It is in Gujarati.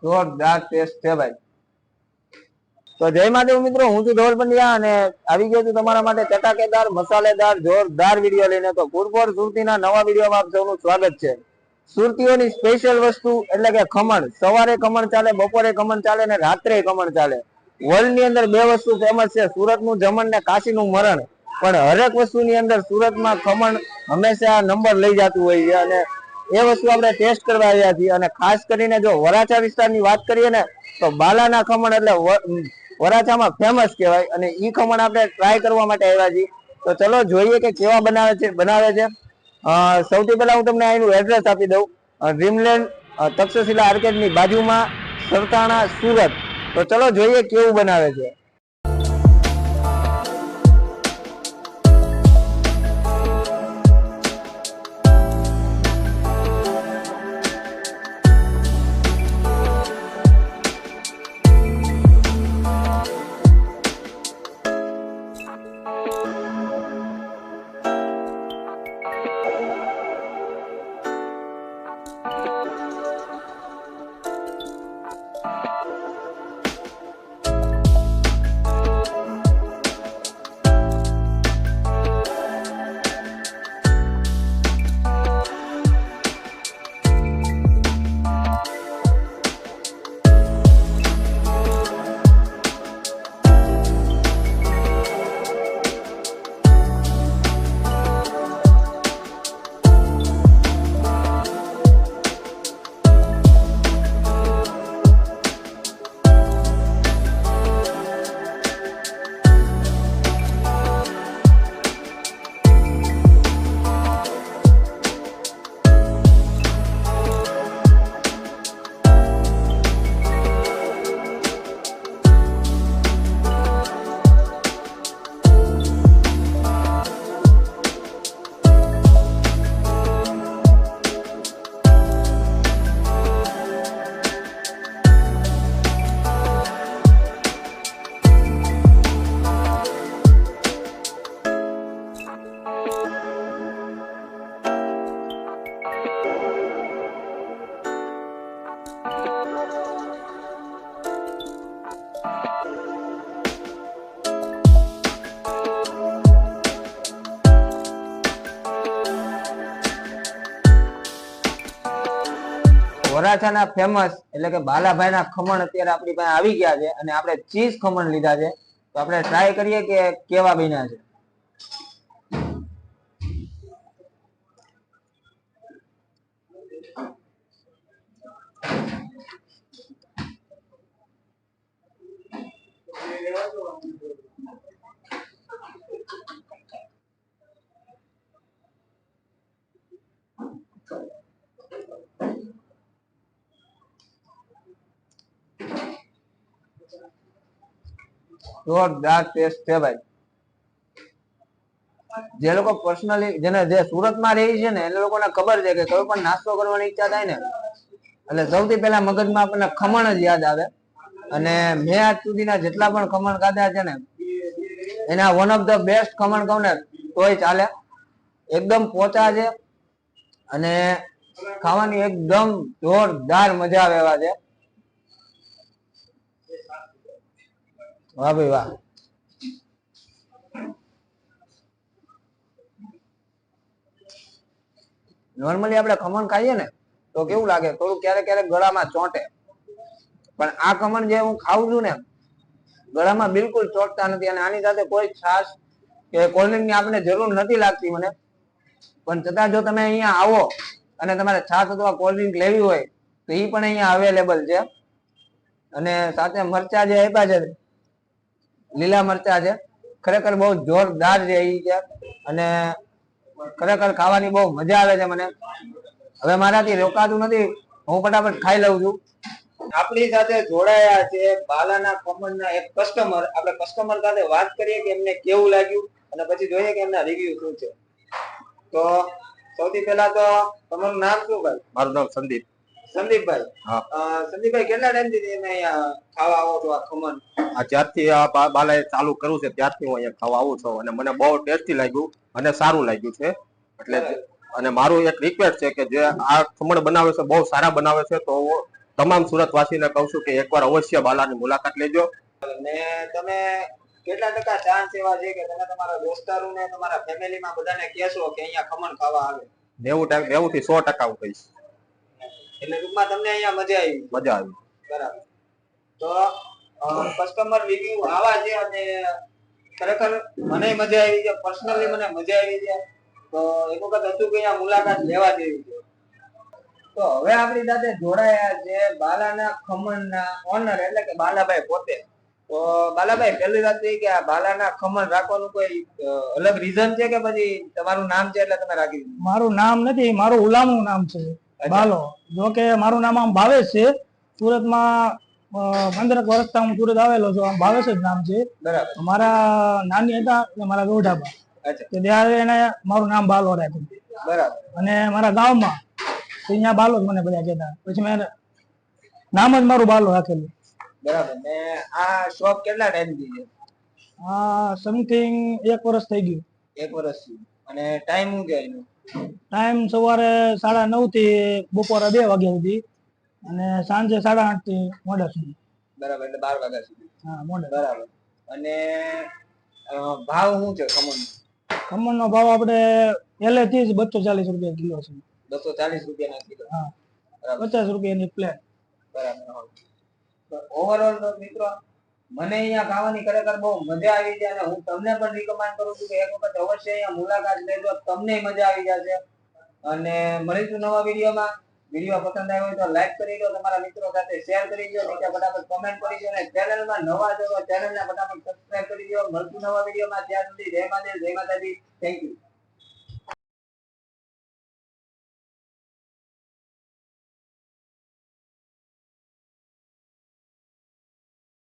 જોરદાર ટેસ્ટ છે ભાઈ। તો જય મહાદેવ મિત્રો, હું છું ધવલ પંડ્યા અને આવી ગયો છું તમારા માટે ચટાકેદાર મસાલેદાર જોરદાર વિડીયો લઈને। તો ફૂડ ફોર સુરતીના નવા વિડીયોમાં આપ સૌનું સ્વાગત છે। સુરતીઓની સ્પેશિયલ વસ્તુ એટલે કે ખમણ। સવારે ખમણ ચાલે, બપોરે ખમણ ચાલે ને રાત્રે ખમણ ચાલે। વર્લ્ડ ની અંદર બે વસ્તુ ફેમસ છે, સુરતનું જમણ ને કાશીનું મરણ। પણ હરેક વસ્તુની અંદર સુરતમાં ખમણ હંમેશા નંબર લઈ જતું હોય છે અને એ વસ્તુ આપણે ટેસ્ટ કરવા આવ્યા છીએ। અને ખાસ કરીને જો વરાછા વિસ્તારની વાત કરીએ ને તો બાલાના ખમણ એટલે વરાછામાં ફેમસ કહેવાય અને ઈ ખમણ આપણે ટ્રાય કરવા માટે આવ્યા છીએ। તો ચલો જોઈએ કે કેવા બનાવે છે। સૌથી પહેલા હું તમને અહીંનું એડ્રેસ આપી દઉં। ડ્રીમલેન્ડ તક્ષશિલા આર્કેડની બાજુમાં, સરથાણા, સુરત। તો ચલો જોઈએ કેવું બનાવે છે। વરાછાના ફેમસ એટલે કે બાલાભાઈના ખમણ અત્યારે આપણી પાસે આવી ગયા છે અને આપણે ચીઝ ખમણ લીધા છે। તો આપણે ટ્રાય કરીએ કે કેવા બન્યા છે। જોરદાર ટેસ્ટ છે ભાઈ। જે લોકો પર્સનલી જે સુરતમાં રહી છે ને એને લોકોને ખબર છે કે કોઈ પણ નાસ્તો કરવાની ઈચ્છા થાય ને એટલે સૌથી પહેલા મગજમાં આપણને ખમણ જ યાદ આવે। અને મેં આજ સુધીના જેટલા પણ ખમણ ખાધા છે ને એના one of the best khaman કહું ને તોય ચાલે। એકદમ પોચા છે અને ખાવાની એકદમ જોરદાર મજા આવે એવા છે। વાહ ભાઈ વાહ। નોર્મલી આપણે ખમણ ખાઈએ ને તો કેવું લાગે, થોડું ક્યારેક ક્યારેક ગળામાં ચોંટે, પણ આ ખમણ જે હું ખાઉં છું ને ગળામાં બિલકુલ ચોંટતા નથી। અને આની સાથે કોઈ છાશ કે કોલ્ડ ની આપણે જરૂર નથી લાગતી મને, પણ છતાં જો તમે અહીંયા આવો અને તમારે છાશ અથવા કોલ્ડ ડ્રિંક લેવી હોય તો એ પણ અહીંયા અવેલેબલ છે। અને સાથે મરચા જે આપ્યા છે લીલા મરચા છે, ખરેખર બહુ જોરદાર છે એ છે અને ખરેખર ખાવાની બહુ મજા આવે છે મને। હવે મારાથી રોકાતું નથી, હું ફટાફટ ખાઈ લઉં છું। આપણી સાથે જોડાયા છે બાલાના ખમણના એક કસ્ટમર। આપણે કસ્ટમર સાથે વાત કરીએ કે એમને કેવું લાગ્યું અને પછી જોઈએ કે એમના રિવ્યુ શું છે। તો સૌથી પહેલા તો તમારું નામ શું ભાઈ? મારું નામ સંદીપ। સંદીપભાઈ, સંદીપભાઈ કેટલા ટાઈમથી તમે અહીંયા ખાવા આવો છો આ ખમણ? આ જ્યારથી આ બાલાએ ચાલુ કર્યું છે ત્યારથી હું અહીંયા ખાવા આવું છું અને મને બહુ ટેસ્ટી લાગ્યું અને સારું લાગ્યું છે। એટલે અને મારું એક રિક્વેસ્ટ છે કે જે આ ખમણ બનાવે છે બહુ સારા બનાવે છે, તો તમામ સુરત વાસીને કહું છું કે એકવાર અવશ્ય બાલાની મુલાકાત લેજો. ને તમે કેટલા ટકા ચાન્સ એવા છે કે તમે તમારા દોસ્તારોને તમારા ફેમિલીમાં બધાને કહેશો કે અહીંયા ખમણ ખાવા આવે? 90 થી 100% હું કહીશ. એટલે ટૂંકમાં તમને અહીંયા મજા આવી? મજા આવી. બરાબર. તો કસ્ટમર રિવ્યુ આવા છે અને ખરેખર મને મજા આવી છે, પર્સનલી મને મજા આવી છે. તો એક વખત હતું કે અહીંયા મુલાકાત લેવા જેવી છે. તો હવે આપણી સાથે જોડાયા છે બાલાના ખમણના ઓનર એટલે કે બાલાભાઈ પોતે. તો બાલાભાઈ, પહેલી વાત એ કે આ બાલાના ખમણ રાખવાનું કોઈ અલગ રીઝન છે કે પછી તમારું નામ છે એટલે તમે રાખી દીધું? મારું નામ નથી, મારું ઉલામનું નામ છે બાલો. જો કે મારું નામ આમ ભાવેશ છે. સુરતમાં 15 વર્ષથી હું સુરત આવેલો છું. આમ ભાવેશ જ નામ છે. બરાબર. મારા નાની હતા એટલે મારા દોઢાબા, ત્યારે એને મારું નામ બાલો રાખ્યું. બરાબર. અને મારા ગામમાં અહીંયા બાલો જ મને બધા કહેતા. પછી મેં નામ જ મારું બાલો રાખેલું. બરાબર. ને આ શોપ કેટલા ટાઈમથી છે? આ સમથિંગ 1 વર્ષ થઈ ગયું. 1 વર્ષથી. અને ટાઈમ શું છે એનો? ટાઈમ સવારે 9:30 થી બપોરે 2 વાગ્યા સુધી અને સાંજે 8:30 થી મોડા સુધી. બરાબર. એટલે 12 વાગ્યા સુધી. હા, મોડા. બરાબર. અને ભાવ શું છે ખમણ? ખમણનો ભાવ આપણે પહેલેથી જ 240 રૂપિયા કિલો છે. 240 રૂપિયાના કિલો? હા. 50 રૂપિયાની પ્લેટ. બરાબર. ઓવરઓલ તો મિત્રો મને અહીંયા ખાવાની ખરેખર બહુ મજા આવી છે અને હું તમને પણ રિકમેન્ડ કરું છું કે એક વખત અવશ્ય અહીંયા મુલાકાત લેજો, તમને મજા આવી જશે. અને મળીશું નવા વિડીયોમાં. વિડીયો પસંદ આવ્યો હોય તો લાઈક કરી દો, તમારા મિત્રો સાથે શેર કરી દો, નીચે ફટાફટ કોમેન્ટ કરી દો અને ચેનલમાં નવા છો તો ચેનલને ફટાફટ સબસ્ક્રાઇબ કરી દો. મળશું નવા વિડીયોમાં. ત્યાં સુધી જય માતાજી, જય માતાજી. Thank you.